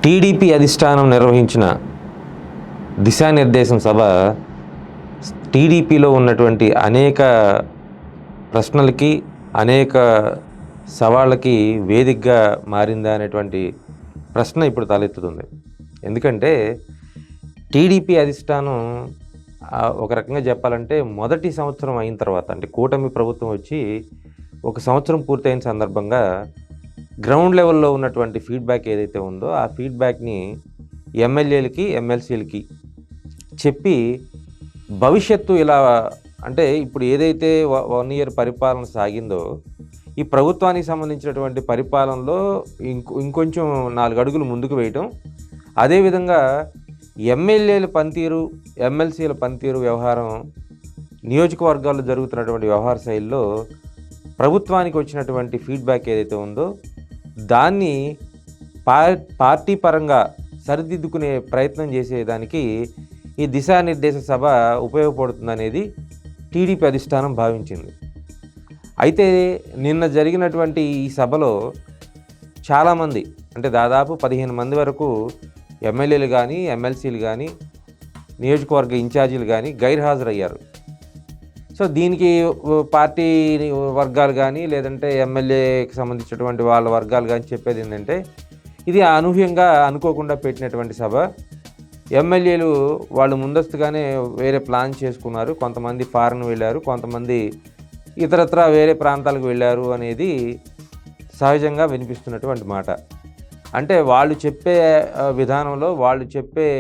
TDP అధిష్టానం నిర్వహించిన దిశానిర్దేశం సభ టీడీపీలో ఉన్నటువంటి అనేక ప్రశ్నలకి, అనేక సవాళ్ళకి వేదికగా మారిందా అనేటువంటి ప్రశ్న ఇప్పుడు తలెత్తుతుంది. ఎందుకంటే టీడీపీ అధిష్టానం ఒక రకంగా చెప్పాలంటే మొదటి సంవత్సరం అయిన తర్వాత, అంటే కూటమి ప్రభుత్వం వచ్చి ఒక సంవత్సరం పూర్తయిన సందర్భంగా గ్రౌండ్ లెవెల్లో ఉన్నటువంటి ఫీడ్బ్యాక్ ఏదైతే ఉందో ఆ ఫీడ్బ్యాక్ని ఎమ్మెల్యేలకి, ఎమ్మెల్సీలకి చెప్పి భవిష్యత్తు ఇలా, అంటే ఇప్పుడు ఏదైతే 1 ఇయర్ పరిపాలన సాగిందో ఈ ప్రభుత్వానికి సంబంధించినటువంటి పరిపాలనలో ఇంకొంచెం 4 అడుగులు ముందుకు వేయటం, అదేవిధంగా ఎమ్మెల్యేల పనితీరు, ఎమ్మెల్సీల పనితీరు వ్యవహారం, నియోజకవర్గాల్లో జరుగుతున్నటువంటి వ్యవహార శైలిలో ప్రభుత్వానికి వచ్చినటువంటి ఫీడ్బ్యాక్ ఏదైతే ఉందో దాన్ని పార్టీ పరంగా సరిదిద్దుకునే ప్రయత్నం చేసేదానికి ఈ దిశానిర్దేశ సభ ఉపయోగపడుతుందనేది టీడీపీ అధిష్టానం భావించింది. అయితే నిన్న జరిగినటువంటి ఈ సభలో చాలామంది, అంటే దాదాపు 15 మంది వరకు ఎమ్మెల్యేలు కానీ, ఎమ్మెల్సీలు కానీ, నియోజకవర్గ ఇన్ఛార్జీలు కానీ గైర్హాజరయ్యారు. సో దీనికి పార్టీ వర్గాలు కానీ, లేదంటే ఎమ్మెల్యేకి సంబంధించినటువంటి వాళ్ళ వర్గాలు కానీ చెప్పేది ఏంటంటే, ఇది అనూహ్యంగా అనుకోకుండా పెట్టినటువంటి సభ. ఎమ్మెల్యేలు వాళ్ళు ముందస్తుగానే వేరే ప్లాన్ చేసుకున్నారు. కొంతమంది ఫారెన్ వెళ్ళారు, కొంతమంది ఇతరత్రా వేరే ప్రాంతాలకు వెళ్ళారు అనేది సహజంగా వినిపిస్తున్నటువంటి మాట. అంటే వాళ్ళు చెప్పే విధానంలో, వాళ్ళు చెప్పే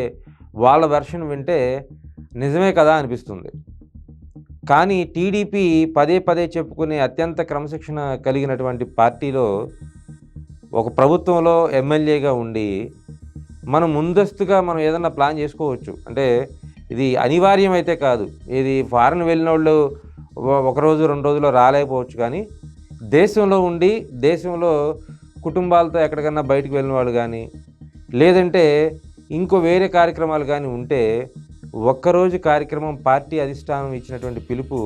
వాళ్ళ వెర్షన్ వింటే నిజమే కదా అనిపిస్తుంది. కానీ టీడీపీ పదే పదే చెప్పుకునే అత్యంత క్రమశిక్షణ కలిగినటువంటి పార్టీలో, ఒక ప్రభుత్వంలో ఎమ్మెల్యేగా ఉండి మనం ముందస్తుగా మనం ఏదన్నా ప్లాన్ చేసుకోవచ్చు. అంటే ఇది అనివార్యం అయితే కాదు. ఇది ఫారెన్ వెళ్ళిన వాళ్ళు 1 రోజు 2 రోజుల్లో రాలేకపోవచ్చు. కానీ దేశంలో ఉండి, దేశంలో కుటుంబాలతో ఎక్కడికన్నా బయటకు వెళ్ళిన వాళ్ళు కానీ, లేదంటే ఇంకో వేరే కార్యక్రమాలు కానీ ఉంటే ఒక్కరోజు కార్యక్రమం పార్టీ అధిష్టానం ఇచ్చినటువంటి పిలుపు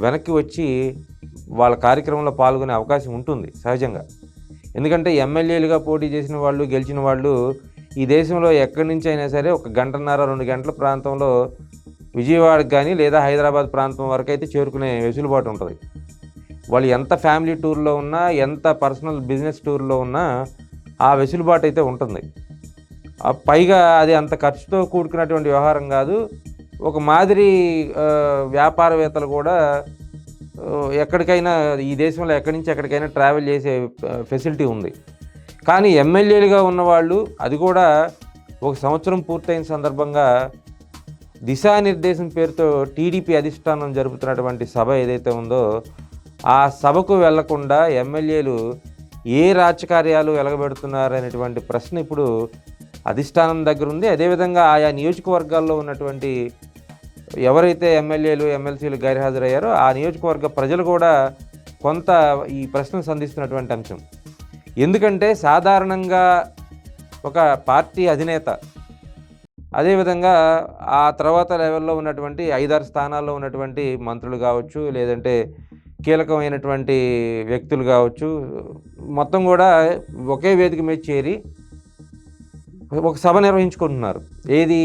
వెనక్కి వచ్చి వాళ్ళ కార్యక్రమంలో పాల్గొనే అవకాశం ఉంటుంది సహజంగా. ఎందుకంటే ఎమ్మెల్యేలుగా పోటీ చేసిన వాళ్ళు, గెలిచిన వాళ్ళు ఈ దేశంలో ఎక్కడి నుంచి అయినా సరే 1 గంటన్నర 2 గంటల ప్రాంతంలో విజయవాడకి కానీ లేదా హైదరాబాద్ ప్రాంతం వరకు అయితే చేరుకునే వెసులుబాటు ఉంటుంది. వాళ్ళు ఎంత ఫ్యామిలీ టూర్లో ఉన్నా, ఎంత పర్సనల్ బిజినెస్ టూర్లో ఉన్నా ఆ వెసులుబాటు అయితే ఉంటుంది. పైగా అది అంత ఖర్చుతో కూడుకున్నటువంటి వ్యవహారం కాదు. ఒక మాదిరి వ్యాపారవేత్తలు కూడా ఎక్కడికైనా, ఈ దేశంలో ఎక్కడి నుంచి ఎక్కడికైనా ట్రావెల్ చేసే ఫెసిలిటీ ఉంది. కానీ ఎమ్మెల్యేలుగా ఉన్నవాళ్ళు, అది కూడా ఒక సంవత్సరం పూర్తయిన సందర్భంగా దిశానిర్దేశం పేరుతో టీడీపీ అధిష్టానం జరుపుతున్నటువంటి సభ ఏదైతే ఉందో ఆ సభకు వెళ్లకుండా ఎమ్మెల్యేలు ఏ రాజకార్యాలు వెలగబెడుతున్నారు అనేటువంటి ప్రశ్న ఇప్పుడు అధిష్టానం దగ్గర ఉంది. అదేవిధంగా ఆయా నియోజకవర్గాల్లో ఉన్నటువంటి ఎవరైతే ఎమ్మెల్యేలు, ఎమ్మెల్సీలు గైర్హాజరయ్యారో ఆ నియోజకవర్గ ప్రజలు కూడా కొంత ఈ ప్రశ్న సంధిస్తున్నటువంటి అంశం. ఎందుకంటే సాధారణంగా ఒక పార్టీ అధినేత, అదేవిధంగా ఆ తర్వాత లెవెల్లో ఉన్నటువంటి 5-6 స్థానాల్లో ఉన్నటువంటి మంత్రులు కావచ్చు, లేదంటే కీలకమైనటువంటి వ్యక్తులు కావచ్చు, మొత్తం కూడా ఒకే వేదిక మీద చేరి ఒక సభ నిర్వహించుకుంటున్నారు. ఏది,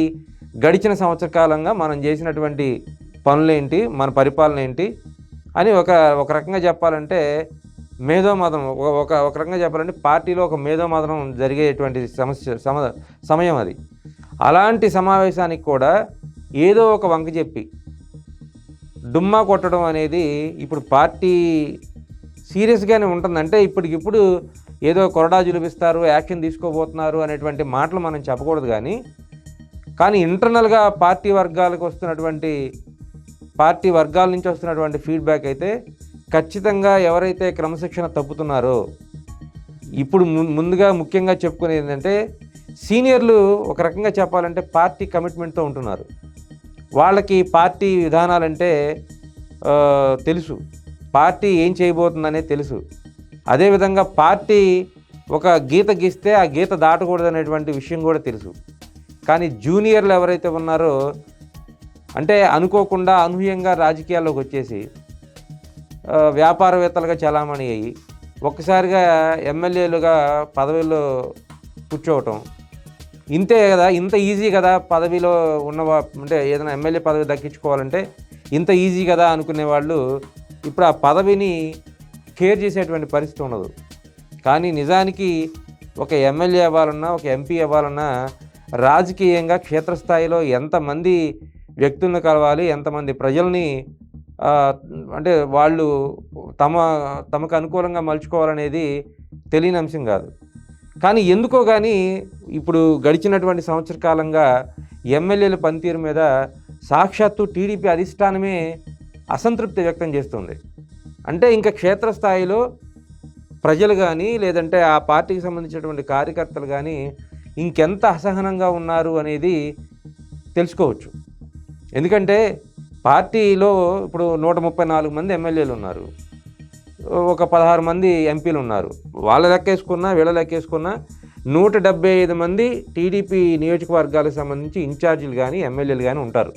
గడిచిన సంవత్సర కాలంగా మనం చేసినటువంటి పనులేంటి, మన పరిపాలన ఏంటి అని ఒక రకంగా చెప్పాలంటే మేధోమథనం, ఒక రకంగా చెప్పాలంటే పార్టీలో ఒక మేధోమథనం జరిగేటువంటి సమయం అది. అలాంటి సమావేశానికి కూడా ఏదో ఒక వంక చెప్పి డుమ్మా కొట్టడం అనేది ఇప్పుడు పార్టీ సీరియస్గానే ఉంటుంది. అంటే ఇప్పటికిప్పుడు ఏదో కొరడా జులిపిస్తారు, యాక్షన్ తీసుకోబోతున్నారు అనేటువంటి మాటలు మనం చెప్పకూడదు. కానీ ఇంటర్నల్గా పార్టీ వర్గాల నుంచి వస్తున్నటువంటి ఫీడ్బ్యాక్ అయితే ఖచ్చితంగా ఎవరైతే క్రమశిక్షణ తప్పుతున్నారో, ఇప్పుడు ముందుగా ముఖ్యంగా చెప్పుకునేది ఏంటంటే సీనియర్లు ఒక రకంగా చెప్పాలంటే పార్టీ కమిట్మెంట్తో ఉంటున్నారు. వాళ్ళకి పార్టీ విధానాలంటే తెలుసు, పార్టీ ఏం చేయబోతుందనే తెలుసు. అదేవిధంగా పార్టీ ఒక గీత గీస్తే ఆ గీత దాటకూడదు అనేటువంటి విషయం కూడా తెలుసు. కానీ జూనియర్లు ఎవరైతే ఉన్నారో, అంటే అనుకోకుండా అనూహ్యంగా రాజకీయాల్లోకి వచ్చేసి వ్యాపారవేత్తలుగా చలామణి అయ్యి ఒక్కసారిగా ఎమ్మెల్యేలుగా పదవిలో కూర్చోవటం, ఇంతే కదా, ఇంత ఈజీ కదా పదవిలో అంటే ఏదైనా ఎమ్మెల్యే పదవి దక్కించుకోవాలంటే ఇంత ఈజీ కదా అనుకునే వాళ్ళు ఇప్పుడు ఆ పదవిని కేర్ చేసేటువంటి పరిస్థితి ఉండదు. కానీ నిజానికి ఒక ఎమ్మెల్యే అవ్వాలన్నా, ఒక ఎంపీ అవ్వాలన్నా రాజకీయంగా క్షేత్రస్థాయిలో ఎంతమంది వ్యక్తులను కలవాలి, ఎంతమంది ప్రజల్ని అంటే వాళ్ళు తమకు అనుకూలంగా మలుచుకోవాలనేది తెలియని అంశం కాదు. కానీ ఎందుకో కానీ ఇప్పుడు గడిచినటువంటి సంవత్సర కాలంగా ఎమ్మెల్యేల పనితీరు మీద సాక్షాత్తు టీడీపీ అధిష్టానమే అసంతృప్తి వ్యక్తం చేస్తుంది. అంటే ఇంకా క్షేత్రస్థాయిలో ప్రజలు కానీ, లేదంటే ఆ పార్టీకి సంబంధించినటువంటి కార్యకర్తలు కానీ ఇంకెంత అసహనంగా ఉన్నారు అనేది తెలుసుకోవచ్చు. ఎందుకంటే పార్టీలో ఇప్పుడు 134 మంది ఎమ్మెల్యేలు ఉన్నారు, ఒక 16 మంది ఎంపీలు ఉన్నారు. వాళ్ళ లెక్కేసుకున్నా వీళ్ళ లెక్కేసుకున్నా 175 మంది టీడీపీ నియోజకవర్గాలకు సంబంధించి ఇన్ఛార్జీలు కానీ ఎమ్మెల్యేలు కానీ ఉంటారు.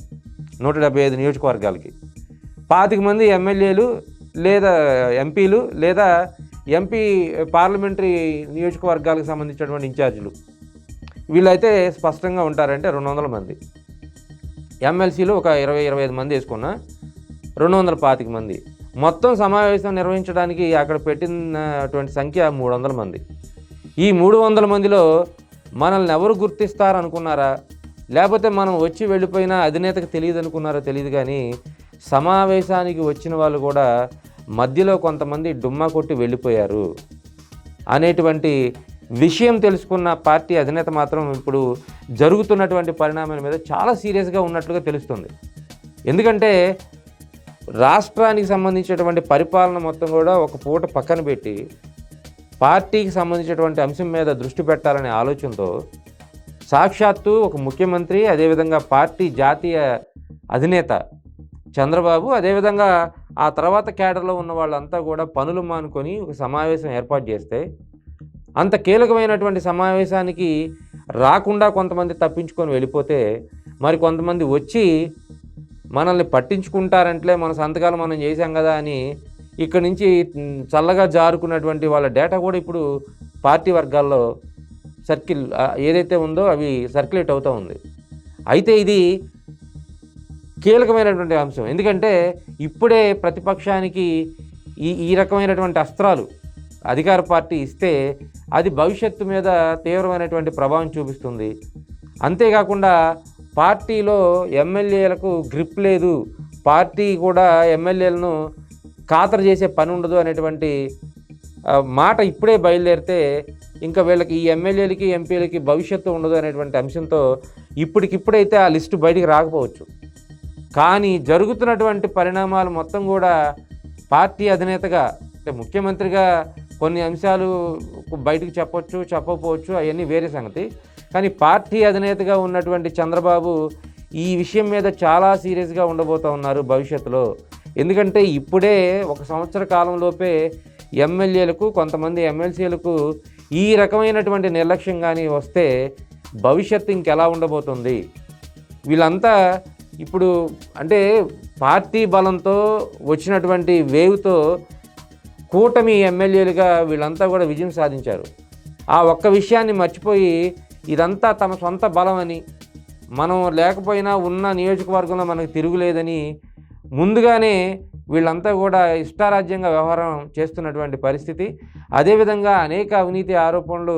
175 నియోజకవర్గాలకి 25 మంది ఎమ్మెల్యేలు లేదా ఎంపీలు లేదా ఎంపీ పార్లమెంటరీ నియోజకవర్గాలకు సంబంధించినటువంటి ఇన్ఛార్జీలు, వీళ్ళైతే స్పష్టంగా ఉంటారంటే 200 మంది. ఎమ్మెల్సీలు ఒక 20-25 మంది వేసుకున్నా 225 మంది. మొత్తం సమావేశం నిర్వహించడానికి అక్కడ పెట్టినటువంటి సంఖ్య 300 మంది. ఈ 300 మందిలో మనల్ని ఎవరు గుర్తిస్తారనుకున్నారా, లేకపోతే మనం వచ్చి వెళ్ళిపోయినా అధినేతకు తెలియదు అనుకున్నారో తెలియదు. కానీ సమావేశానికి వచ్చిన వాళ్ళు కూడా మధ్యలో కొంతమంది డుమ్మా కొట్టి వెళ్ళిపోయారు అనేటువంటి విషయం తెలుసుకున్న పార్టీ అధినేత మాత్రం ఇప్పుడు జరుగుతున్నటువంటి పరిణామాల మీద చాలా సీరియస్గా ఉన్నట్లుగా తెలుస్తుంది. ఎందుకంటే రాష్ట్రానికి సంబంధించినటువంటి పరిపాలన మొత్తం కూడా ఒక పూట పక్కన పెట్టి పార్టీకి సంబంధించినటువంటి అంశం మీద దృష్టి పెట్టాలనే ఆలోచనతో సాక్షాత్తు ఒక ముఖ్యమంత్రి, అదేవిధంగా పార్టీ జాతీయ అధినేత చంద్రబాబు, అదేవిధంగా ఆ తర్వాత క్యాడర్లో ఉన్న వాళ్ళంతా కూడా పనులు మానుకొని ఒక సమావేశం ఏర్పాటు చేస్తే, అంత కీలకమైనటువంటి సమావేశానికి రాకుండా కొంతమంది తప్పించుకొని వెళ్ళిపోతే, మరి కొంతమంది వచ్చి మనల్ని పట్టించుకుంటారంటే మన సంతకాలు మనం చేశాం కదా అని ఇక్కడి నుంచి చల్లగా జారుకున్నటువంటి వాళ్ళ డేటా కూడా ఇప్పుడు పార్టీ వర్గాల్లో సర్కిల్ ఏదైతే ఉందో అవి సర్క్యులేట్ అవుతూ ఉంది. అయితే ఇది కీలకమైనటువంటి అంశం. ఎందుకంటే ఇప్పుడే ప్రతిపక్షానికి ఈ రకమైనటువంటి అస్త్రాలు అధికార పార్టీ ఇస్తే అది భవిష్యత్తు మీద తీవ్రమైనటువంటి ప్రభావం చూపిస్తుంది. అంతేకాకుండా పార్టీలో ఎమ్మెల్యేలకు గ్రిప్ లేదు, పార్టీ కూడా ఎమ్మెల్యేలను ఖాతరు చేసే పని ఉండదు అనేటువంటి మాట ఇప్పుడే బయలుదేరితే ఇంకా వీళ్ళకి ఈ ఎమ్మెల్యేలకి ఎంపీలకి భవిష్యత్తు ఉండదు అనేటువంటి అంశంతో ఇప్పటికిప్పుడైతే ఆ లిస్టు బయటికి రాకపోవచ్చు. కానీ జరుగుతున్నటువంటి పరిణామాలు మొత్తం కూడా పార్టీ అధినేతగా అంటే ముఖ్యమంత్రిగా కొన్ని అంశాలు బయటకు చెప్పొచ్చు, చెప్పకపోవచ్చు, అవన్నీ వేరే సంగతి. కానీ పార్టీ అధినేతగా ఉన్నటువంటి చంద్రబాబు ఈ విషయం మీద చాలా సీరియస్గా ఉండబోతూ ఉన్నారు భవిష్యత్తులో. ఎందుకంటే ఇప్పుడే ఒక సంవత్సర కాలంలోపే ఎమ్మెల్యేలకు, కొంతమంది ఎమ్మెల్సీలకు ఈ రకమైనటువంటి నిర్లక్ష్యం కానీ వస్తే భవిష్యత్తు ఇంకెలా ఉండబోతుంది. వీళ్ళంతా ఇప్పుడు అంటే పార్టీ బలంతో వచ్చినటువంటి వేవ్తో కూటమి ఎమ్మెల్యేలుగా వీళ్ళంతా కూడా విజయం సాధించారు. ఆ ఒక్క విషయాన్ని మర్చిపోయి ఇదంతా తమ సొంత బలం అని, మనం లేకపోయినా ఉన్న నియోజకవర్గంలో మనకు తిరుగులేదని ముందుగానే వీళ్ళంతా కూడా ఇష్టారాజ్యంగా వ్యవహారం చేస్తున్నటువంటి పరిస్థితి. అదేవిధంగా అనేక అవినీతి ఆరోపణలు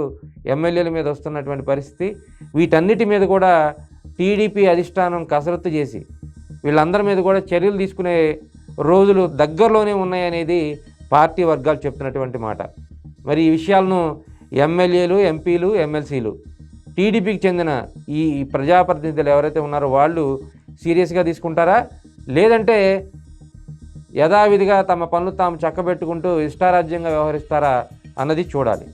ఎమ్మెల్యేల మీద వస్తున్నటువంటి పరిస్థితి. వీటన్నిటి మీద కూడా టీడీపీ అధిష్టానం కసరత్తు చేసి వీళ్ళందరి మీద కూడా చర్యలు తీసుకునే రోజులు దగ్గరలోనే ఉన్నాయనేది పార్టీ వర్గాలు చెప్తున్నటువంటి మాట. మరి ఈ విషయాలను ఎమ్మెల్యేలు, ఎంపీలు, ఎమ్మెల్సీలు, టీడీపీకి చెందిన ఈ ప్రజాప్రతినిధులు ఎవరైతే ఉన్నారో వాళ్ళు సీరియస్గా తీసుకుంటారా, లేదంటే యథావిధిగా తమ పనులు తాము చక్కబెట్టుకుంటూ ఇష్టారాజ్యంగా వ్యవహరిస్తారా అన్నది చూడాలి.